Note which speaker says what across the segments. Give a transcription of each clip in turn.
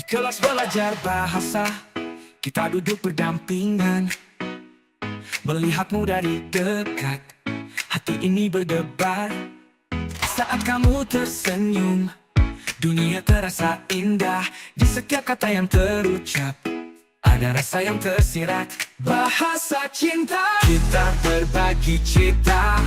Speaker 1: Kelas belajar bahasa, kita duduk berdampingan, melihatmu dari dekat, hati ini berdebar. Saat kamu tersenyum, dunia terasa indah. Di setiap kata yang terucap, ada rasa yang tersirat. Bahasa cinta, kita berbagi cerita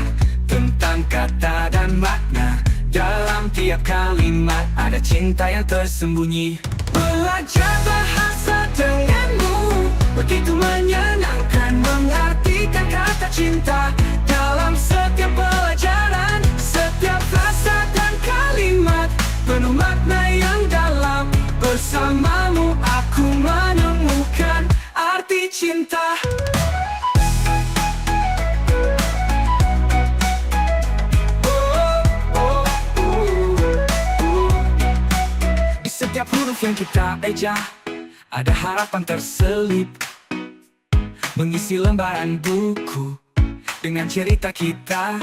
Speaker 1: tentang kata dan makna. Dalam tiap kalimat ada cinta yang tersembunyi. Belajar bahasa denganmu begitu menyenangkan, mengartikan kata cinta dalam setiap pelajaran. Setiap rasa dan kalimat penuh makna yang dalam. Bersamamu aku menemukan arti cinta. Setiap huruf yang kita eja ada harapan terselip, mengisi lembaran buku dengan cerita kita.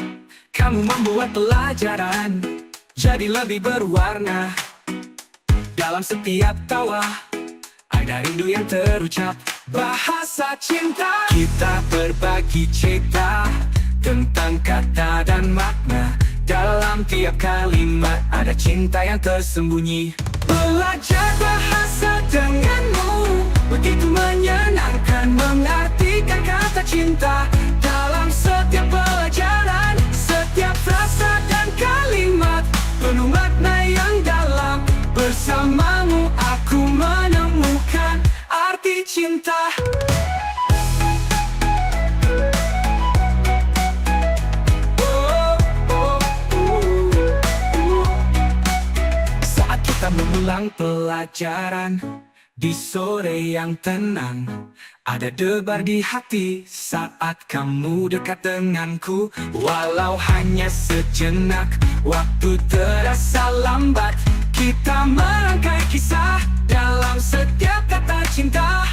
Speaker 1: Kamu membuat pelajaran jadi lebih berwarna. Dalam setiap tawa ada rindu yang terucap. Bahasa cinta, kita berbagi cerita tentang kata dan makna. Dalam tiap kalimat ada cinta yang tersembunyi. Belajar bahasa denganmu begitu menyenangkan, mengartikan kata cinta dalam setiap pelajaran. Setiap frasa dan kalimat penuh makna yang dalam. Bersamamu aku menemukan arti cinta. Kita mengulang pelajaran di sore yang tenang. Ada debar di hati saat kamu dekat denganku. Walau hanya sejenak, waktu terasa lambat. Kita merangkai kisah dalam setiap kata cinta.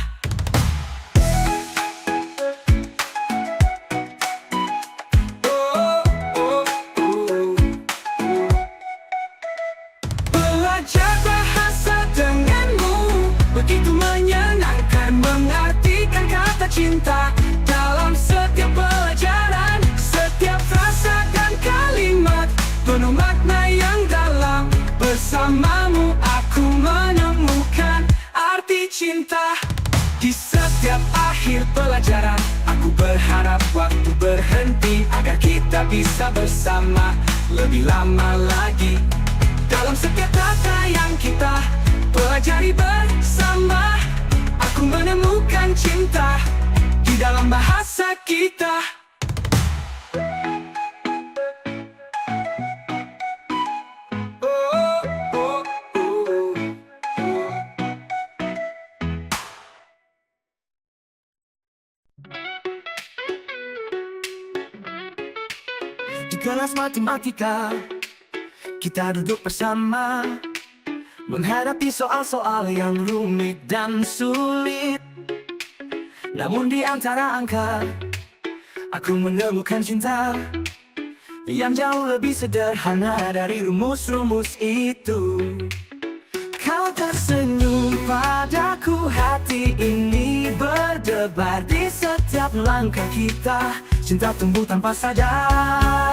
Speaker 1: Belajar bahasa denganmu begitu menyenangkan, mengartikan kata cinta dalam setiap pelajaran. Setiap frasa dan kalimat penuh makna yang dalam. Bersamamu aku menemukan arti cinta. Di setiap akhir pelajaran aku berharap waktu berhenti, agar kita bisa bersama lebih lama lagi. Dalam setiap kata yang kita pelajari bersama, aku menemukan cinta di dalam bahasa kita. Di kelas matematika kita duduk bersama, menghadapi soal-soal yang rumit dan sulit. Namun di antara angka, aku menemukan cinta yang jauh lebih sederhana dari rumus-rumus itu. Kau tersenyum padaku, hati ini berdebar. Di setiap langkah kita, cinta tumbuh tanpa sadar.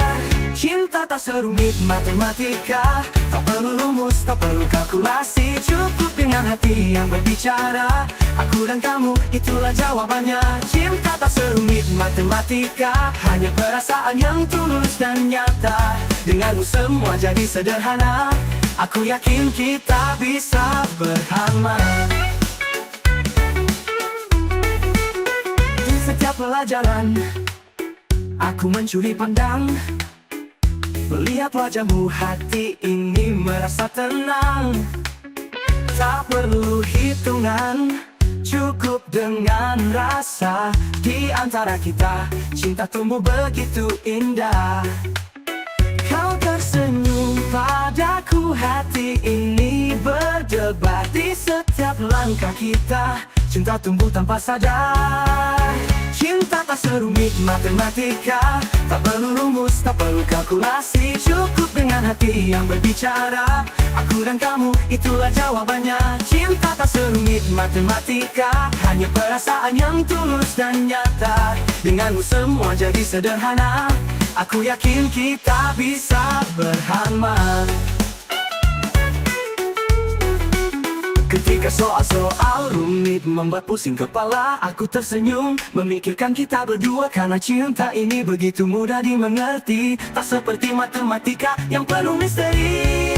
Speaker 1: Cinta tak serumit matematika, tak perlu rumus, tak perlu kalkulasi. Cukup dengan hati yang berbicara, aku dan kamu, itulah jawabannya. Cinta tak serumit matematika, hanya perasaan yang tulus dan nyata. Denganmu semua jadi sederhana, aku yakin kita bisa bersama. Di setiap pelajaran aku mencuri pandang, melihat wajahmu, hati ini merasa tenang. Tak perlu hitungan, cukup dengan rasa. Di antara kita, cinta tumbuh begitu indah. Kau tersenyum padaku, hati ini berdebar. Di setiap langkah kita, cinta tumbuh tanpa sadar. Cinta tak serumit matematika, tak perlu rumus, tak perlu kalkulasi. Cukup dengan hati yang berbicara, aku dan kamu, itulah jawabannya. Cinta tak serumit matematika, hanya perasaan yang tulus dan nyata. Denganmu semua jadi sederhana, aku yakin kita bisa bersama. Ketika soal-soal rumit membuat pusing kepala, aku tersenyum memikirkan kita berdua. Karena cinta ini begitu mudah dimengerti, tak seperti matematika yang penuh misteri.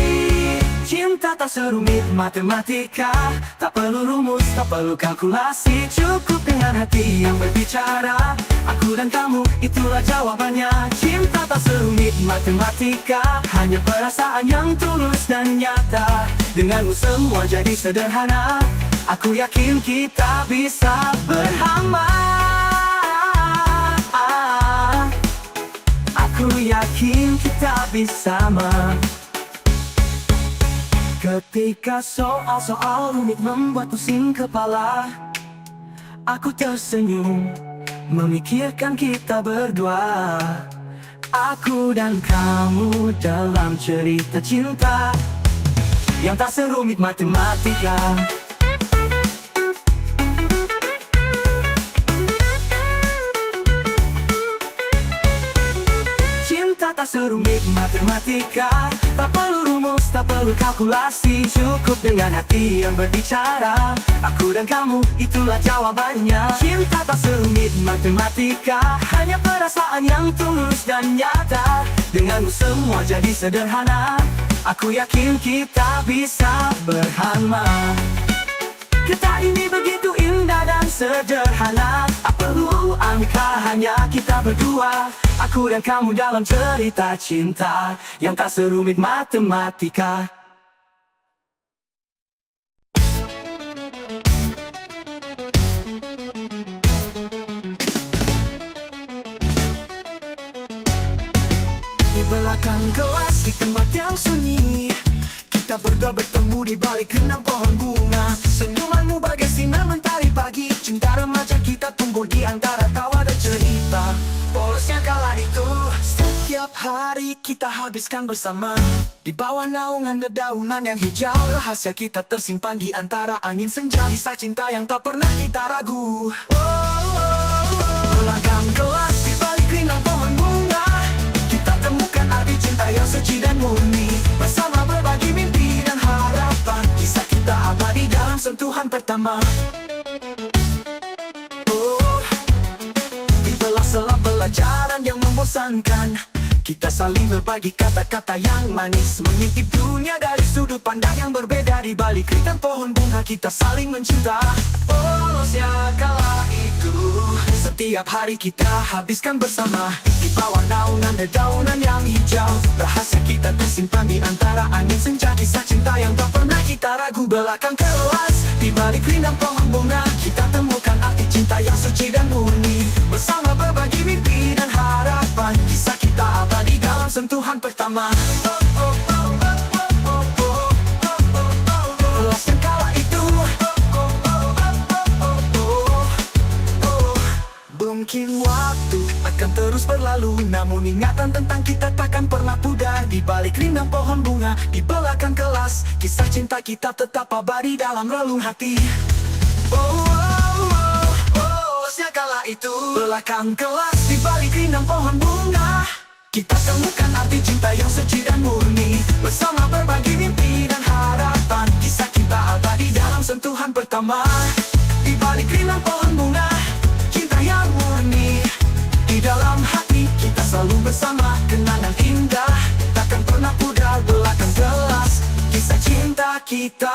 Speaker 1: Cinta tak serumit matematika, tak perlu rumus, tak perlu kalkulasi. Cukup dengan hati yang berbicara, aku dan kamu, itulah jawabannya. Cinta tak serumit matematika, hanya perasaan yang tulus dan nyata. Denganmu semua jadi sederhana, aku yakin kita bisa bersama. Aku yakin kita bersama. Ketika soal-soal rumit membuat pusing kepala, aku tersenyum memikirkan kita berdua. Aku dan kamu dalam cerita cinta yang tak serumit matematika. Cinta tak serumit matematika, tak perlu rumus, tak perlu kalkulasi. Cukup dengan hati yang berbicara, aku dan kamu, itulah jawabannya. Cinta tak serumit matematika, hanya perasaan yang tulus dan nyata. Denganmu semua jadi sederhana, aku yakin kita bisa bersama. Kita ini begitu indah dan sederhana, tak perlu angka, hanya kita berdua. Aku dan kamu dalam cerita cinta yang tak serumit matematika. Di belakang kelas, di tempat yang sunyi, kita berdua bertemu di balik rindang pohon bunga. Senyumanmu bagai sinar mentari pagi, cinta remaja kita tumbuh di antara tawa dan cerita. Polosnya kala itu, setiap hari kita habiskan bersama di bawah naungan dedaunan yang hijau. Rahasia kita tersimpan di antara angin senja, kisah cinta yang tak pernah kita ragu. Belakang kelas, di balik rindang pohon bunga, kita temukan arti cinta yang suci dan murni. Bersama berbagi mimpi dan harapan, kisah kita abadi dalam sentuhan pertama. Di sela-sela pelajaran yang membosankan, kita saling berbagi kata-kata yang manis, mengintip dunia dari sudut pandang yang berbeda. Di balik rindang pohon bunga kita saling mencinta. Polosnya kala itu, setiap hari kita habiskan bersama di bawah naungan dedaunan yang hijau. Rahasia kita tersimpan di antara angin senja, kisah cinta yang tak pernah kita ragu. Belakang kelas, di balik rindang pohon bunga, kita temukan arti cinta yang suci dan murni. Bersama berbagi mimpi dan harapan, kisah kita abadi dalam sentuhan pertama. Kelasnya kala itu, mungkin waktu akan terus berlalu, namun ingatan tentang kita takkan pernah pudar. Di balik rindang pohon bunga, di belakang kelas, kisah cinta kita tetap abadi dalam relung hati. Kala itu, belakang kelas, di balik rindang pohon bunga, kita temukan arti cinta yang suci dan murni. Bersama berbagi mimpi dan harapan, kisah kita abadi dalam sentuhan pertama. Di balik rindang pohon bunga, cinta yang murni. Di dalam hati kita selalu bersama, kenangan indah takkan pernah pudar. Belakang kelas, kisah cinta kita.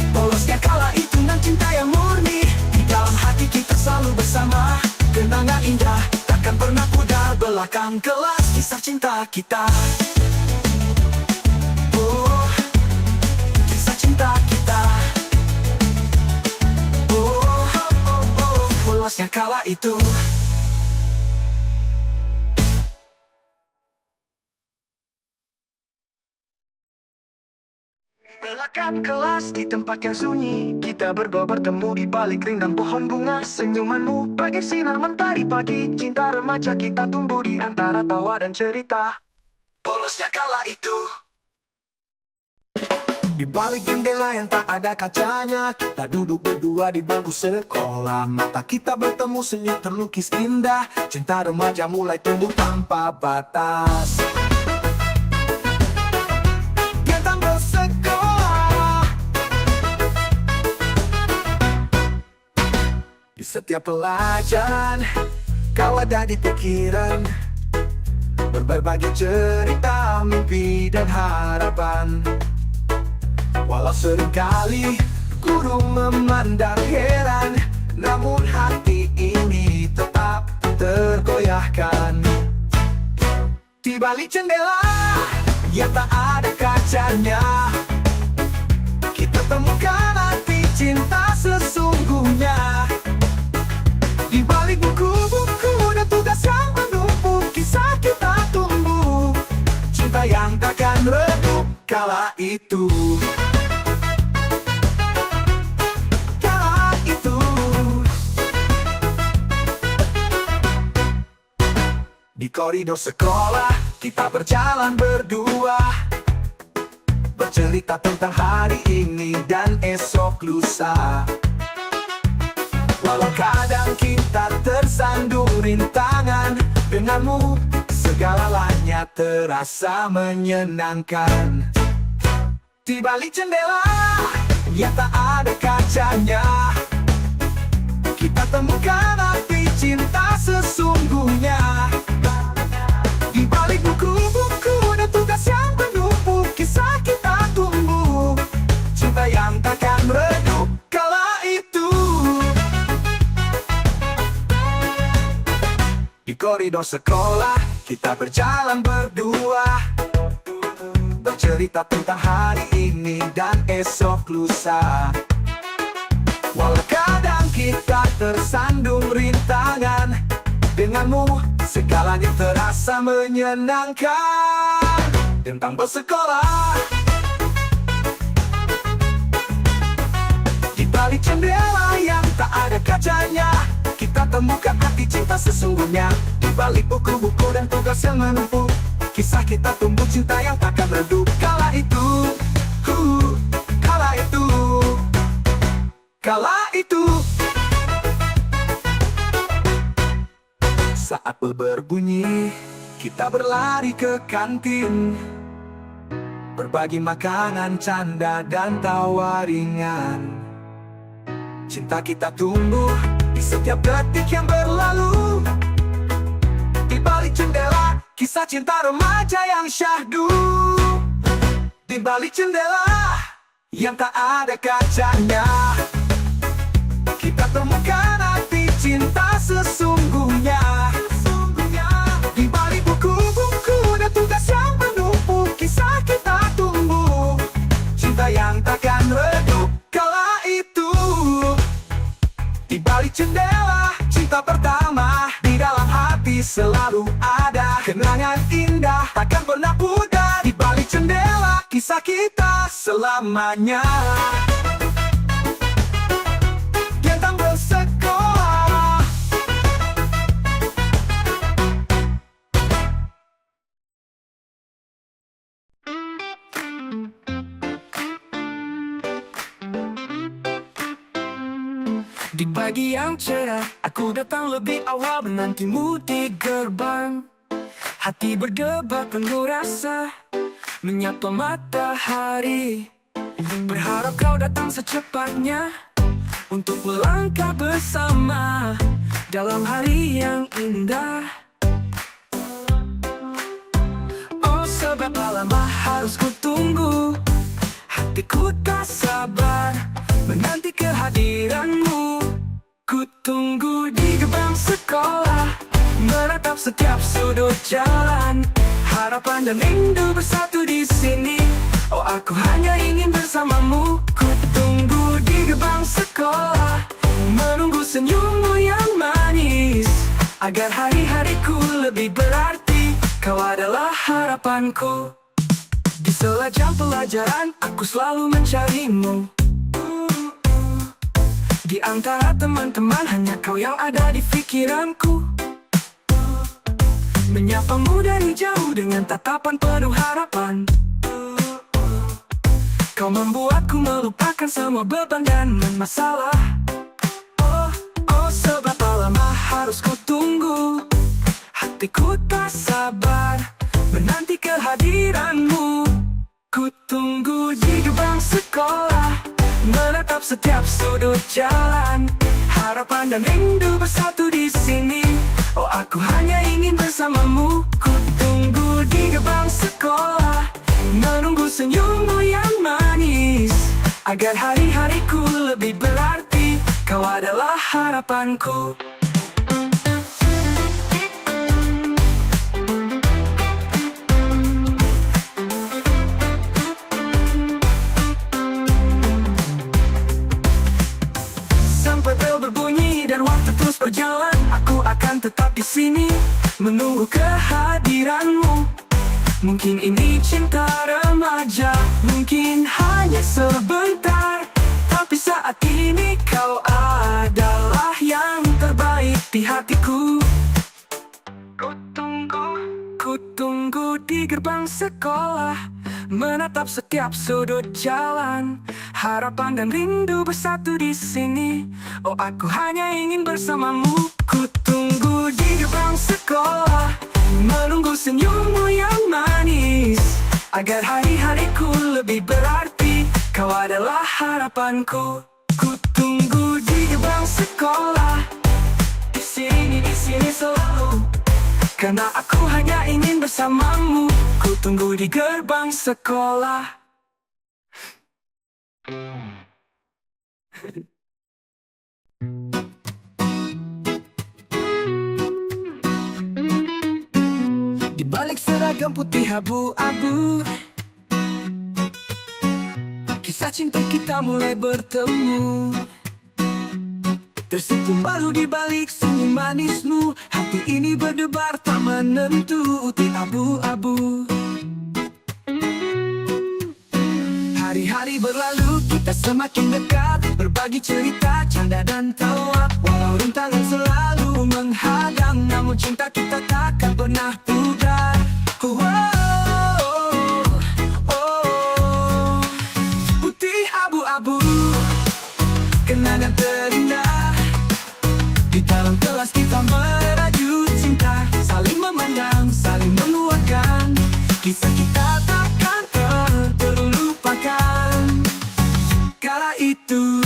Speaker 1: Polosnya kala itu nan cinta yang murni. Dalam hati kita selalu bersama, kenangan indah takkan pernah pudar. Belakang kelas, kisah cinta kita. Kisah cinta kita. Polosnya kala itu. Belakang meninggalkan kelas di tempat yang sunyi. Kita berdua bertemu di balik rindang pohon bunga. Senyumanmu bagai sinar mentari pagi. Cinta remaja kita tumbuh di antara tawa dan cerita. Polosnya kala itu, di balik jendela yang tak ada kacanya, kita duduk berdua di bangku sekolah. Mata kita bertemu, senyum terlukis indah. Cinta remaja mulai tumbuh tanpa batas. Kita bersekolah, di setiap pelajaran kau ada di pikiran. Berbagi cerita, mimpi dan harapan. Walau seringkali guru memandang heran, namun hati ini tetap tergoyahkan. Di balik jendela yang tak ada kacanya, kita temukan arti cinta sesungguhnya. Di balik buku-buku dan tugas yang menumpuk, kisah kita tumbuh. Cinta yang takkan redup kala itu. Di koridor sekolah, kita berjalan berdua, bercerita tentang hari ini dan esok lusa. Walau kadang kita tersandung rintangan, denganmu segalanya terasa menyenangkan. Di balik jendela yang tak ada kacanya, kita temukan arti cinta sesungguhnya. Di balik buku-buku dan tugas yang menumpuk, kisah kita tumbuh. Cinta yang takkan redup kala itu. Di koridor sekolah, kita berjalan berdua, bercerita tentang hari ini dan esok lusa. Walau kadang kita tersandung rintangan, denganmu segalanya terasa menyenangkan. Tentang bersekolah, di balik jendela yang tak ada kacanya, kita temukan arti cinta sesungguhnya. Di balik buku-buku dan tugas yang menumpuk, kisah kita tumbuh, cinta yang takkan redup kala itu. Kala itu, kala itu. Saat bel berbunyi, kita berlari ke kantin, berbagi makanan, canda dan tawa ringan. Cinta kita tumbuh di setiap detik yang berlalu. Di balik jendela, kisah cinta remaja yang syahdu. Di balik jendela yang tak ada kacanya, kita temukan arti cinta sesungguhnya. Di balik buku-buku dan tugas yang menumpuk, kisah kita tumbuh. Cinta yang takkan redup kala itu. Di balik jendela, cinta pertama, di dalam hati selalu ada kenangan indah, takkan pernah pudar. Di balik jendela, kisah kita selamanya. Tentang bersekolah. Di pagi yang cerah, aku datang lebih awal menantimu di gerbang. Hati berdebar penuh rasa, menyapa matahari. Berharap kau datang secepatnya untuk melangkah bersama dalam hari yang indah. Oh, seberapa lama harus ku tunggu, hatiku tak sabar menanti kehadiranmu. Ku tunggu di gerbang sekolah, menatap setiap sudut jalan. Harapan dan rindu bersatu di sini. Oh, aku hanya ingin bersamamu. Ku tunggu di gerbang sekolah, menunggu senyummu yang manis, agar hari-hariku lebih berarti. Kau adalah harapanku. Di sela jam pelajaran aku selalu mencarimu. Di antara teman-teman hanya kau yang ada di pikiranku. Menyapamu dari jauh dengan tatapan penuh harapan. Kau membuatku melupakan semua beban dan masalah. Oh, seberapa lama harus ku tunggu. Hatiku tak sabar menanti kehadiranmu. Ku tunggu di gerbang sekolah, menatap setiap sudut jalan. Harapan dan rindu bersatu di sini. Oh, aku hanya ingin bersamamu. Ku tunggu di gerbang sekolah, menunggu senyummu yang manis. Agar hari-hariku lebih berarti, kau adalah harapanku. Sampai bel berbunyi dan waktu terus berjalan, aku akan tetap di sini menunggu kehadiranmu. Mungkin ini cinta remaja, mungkin hanya sebentar, tapi saat ini kau adalah yang terbaik di hatiku. Ku tunggu di gerbang sekolah, menatap setiap sudut jalan. Harapan dan rindu bersatu di sini. Oh, aku hanya ingin bersamamu. Ku tunggu di gerbang sekolah, menunggu senyummu yang manis. Agar hari-hariku lebih berarti, kau adalah harapanku. Ku tunggu di gerbang sekolah, di sini selalu. Karena aku hanya ingin bersamamu. Ku tunggu di gerbang sekolah. Di balik seragam putih abu-abu, kisah cinta kita mulai bertemu. Tersipu malu di balik senyum manismu. Hati ini berdebar tak menentu, putih abu-abu. Hari-hari berlalu, kita semakin dekat, berbagi cerita, canda dan tawa. Walau rintangan selalu menghadang, namun cinta kita takkan pernah pudar. Putih abu-abu, kenangan terindah. Di dalam kelas kita merajut cinta, saling memandang, saling menguatkan. Kisah kita takkan terlupakan. Kala itu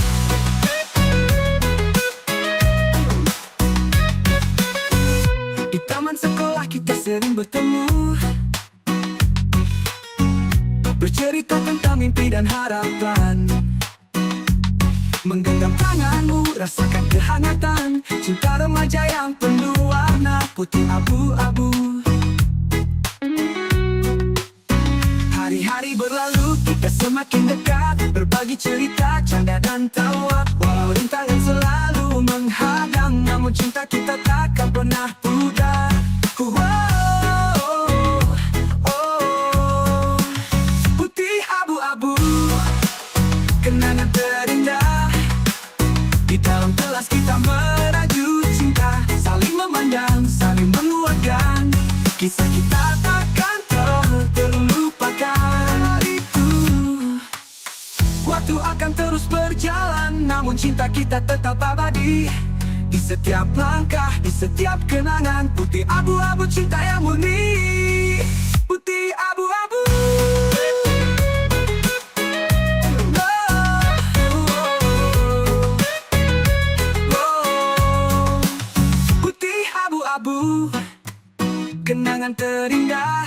Speaker 1: di taman sekolah kita sering bertemu, bercerita tentang mimpi dan harapan. Menggenggam tanganmu, rasakan kehangatan cinta remaja yang penuh warna putih abu-abu. Hari-hari berlalu, kita semakin dekat, berbagi cerita, canda dan tawa. Walau rintangan selalu menghadang, namun cinta kita takkan pernah pudar. Putih abu-abu, kenangan terindah. Di dalam kelas kita merajut cinta, saling memandang, saling menguatkan. Kisah kita takkan terlupakan. Itu waktu akan terus berjalan, namun cinta kita tetap abadi. Di setiap langkah, di setiap kenangan, putih abu-abu cinta yang murni. Putih abu-abu. Kenangan terindah.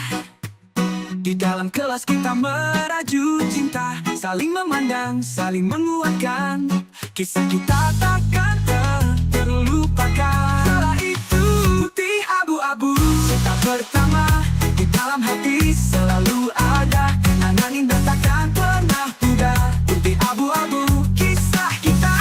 Speaker 1: Di dalam kelas kita merajut cinta, saling memandang, saling menguatkan. Kisah kita takkan terlupakan. Kala itu putih abu-abu, cinta pertama di dalam hati selalu ada. Kenangan indah takkan pernah pudar. Putih abu-abu, kisah kita.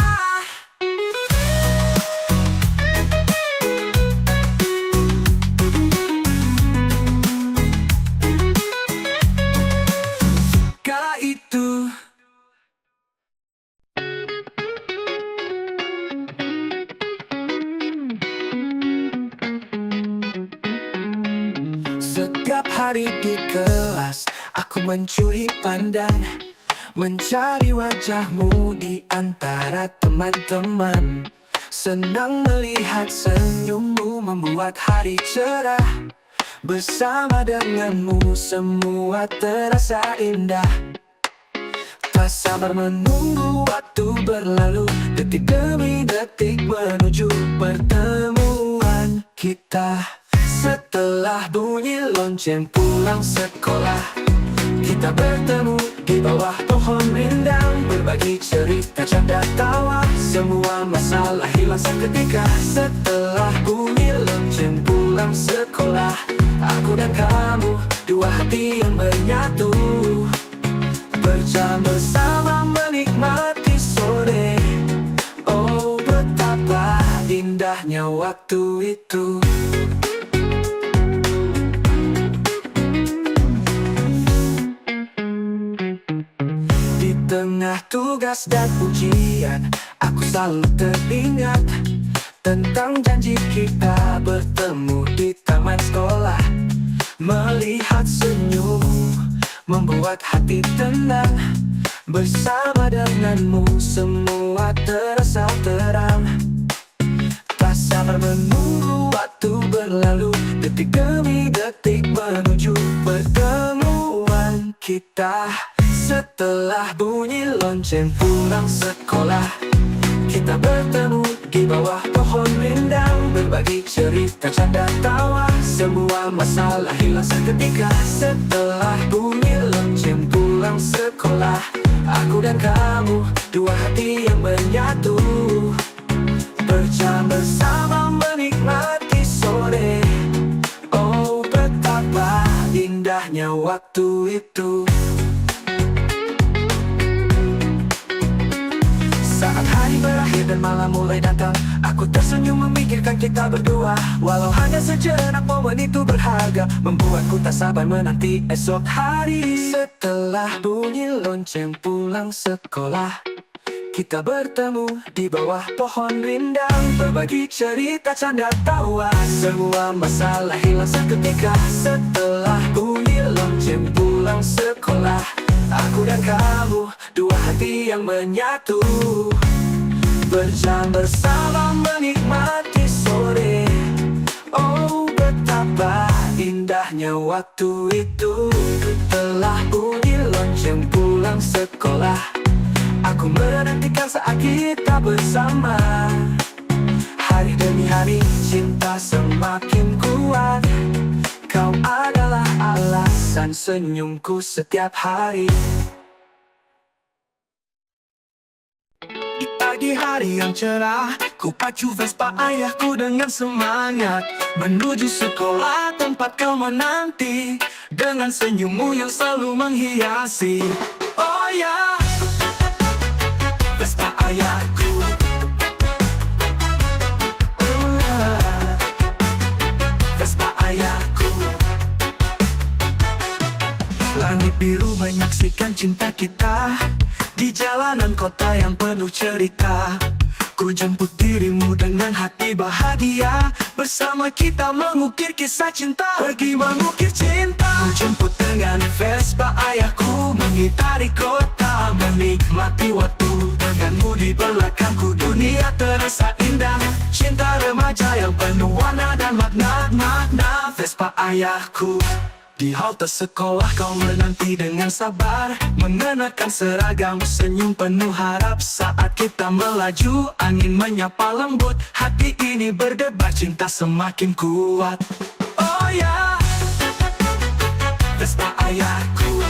Speaker 1: Setiap hari di kelas aku mencuri pandang, mencari wajahmu di antara teman-teman. Senang melihat senyummu membuat hari cerah. Bersama denganmu semua terasa indah. Tak sabar menunggu waktu berlalu, detik demi detik menuju pertemuan kita. Setelah bunyi lonceng pulang sekolah, kita bertemu di bawah pohon rindang, berbagi cerita, canda, tawa. Semua masalah hilang seketika. Setelah bunyi lonceng pulang sekolah, aku dan kamu, dua hati yang menyatu, bersama menikmati sore. Oh, betapa indahnya waktu itu. Di tengah tugas dan ujian, aku selalu teringat tentang janji kita bertemu di taman sekolah. Melihat senyummu membuat hati tenang. Bersama denganmu semua terasa terang. Tak sabar menunggu waktu berlalu, detik demi detik menuju pertemuan kita. Setelah bunyi lonceng pulang sekolah, kita bertemu di bawah pohon rindang, berbagi cerita, canda, tawa. Semua masalah hilang seketika. Setelah bunyi lonceng pulang sekolah, aku dan kamu, dua hati yang menyatu, bersama menikmati sore. Oh, betapa indahnya waktu itu. Saat hari berakhir dan malam mulai datang, aku tersenyum memikirkan kita berdua. Walau hanya sejenak, momen itu berharga, membuatku tak sabar menanti esok hari. Setelah bunyi lonceng pulang sekolah, kita bertemu di bawah pohon rindang, berbagi cerita, canda, tawa. Semua masalah hilang seketika. Setelah bunyi lonceng pulang sekolah, aku dan kamu, dua hati yang menyatu, bersama menikmati sore. Oh, betapa indahnya waktu itu. Telah bunyi lonceng pulang sekolah, aku menantikan saat kita bersama. Hari demi hari cinta semakin kuat. Kau adalah alasan senyumku setiap hari. Di pagi hari yang cerah, ku pacu Vespa ayahku dengan semangat, menuju sekolah tempat kau menanti, dengan senyummu yang selalu menghiasi. Oh ya, Vespa ayahku. Oh ya, Vespa ayahku. Langit biru menyaksikan cinta kita di jalanan kota yang penuh cerita. Ku jemput dirimu dengan hati bahagia, bersama kita mengukir kisah cinta, pergi mengukir cinta. Ku jemput dengan Vespa ayahku, mengitari kota, menikmati waktu denganmu di belakangku. Dunia terasa indah, cinta remaja yang penuh warna dan makna. Vespa ayahku. Di halte sekolah kau menanti dengan sabar, mengenakan seragam, senyum penuh harap. Saat kita melaju, angin menyapa lembut, hati ini berdebar, cinta semakin kuat. Oh ya, Vespa ayahku.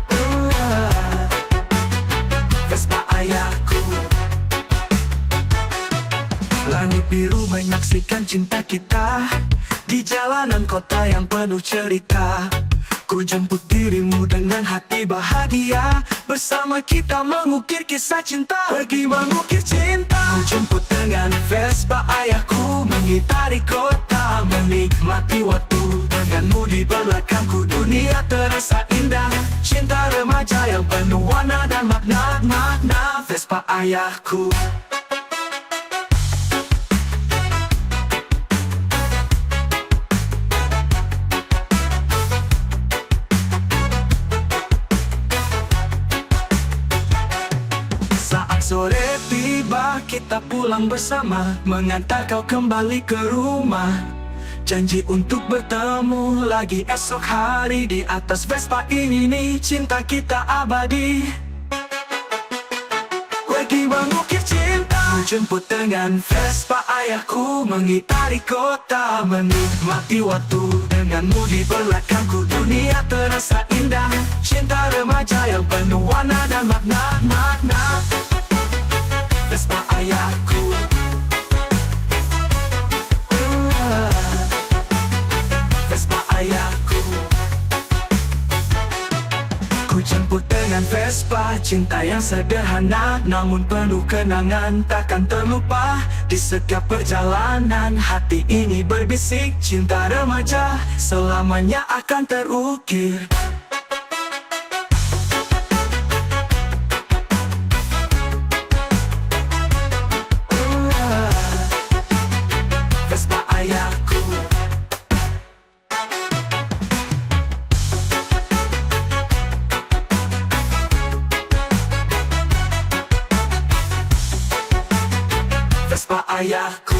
Speaker 1: Oh ya, Vespa ayahku. Langit biru menyaksikan cinta kita di jalanan kota yang penuh cerita. Ku jemput dirimu dengan hati bahagia, bersama kita mengukir kisah cinta, pergi mengukir cinta. Ku jemput dengan Vespa ayahku, mengitari kota, menikmati waktu denganmu di belakangku. Dunia terasa indah, cinta remaja yang penuh warna dan makna. Vespa ayahku. kita pulang bersama, mengantar kau kembali ke rumah. Janji untuk bertemu lagi esok hari di atas Vespa ini nih, cinta kita abadi. Pergi mengukir cinta, menjemput dengan Vespa ayahku, mengitari kota, menikmati waktu denganmu di belakangku. Dunia terasa indah, cinta remaja yang penuh warna dan makna. Vespa ayahku, Vespa ayahku. Ku jemput dengan Vespa, cinta yang sederhana namun penuh kenangan, takkan terlupa. Di setiap perjalanan hati ini berbisik, cinta remaja selamanya akan terukir. Vespa ayahku, Vespa ayahku.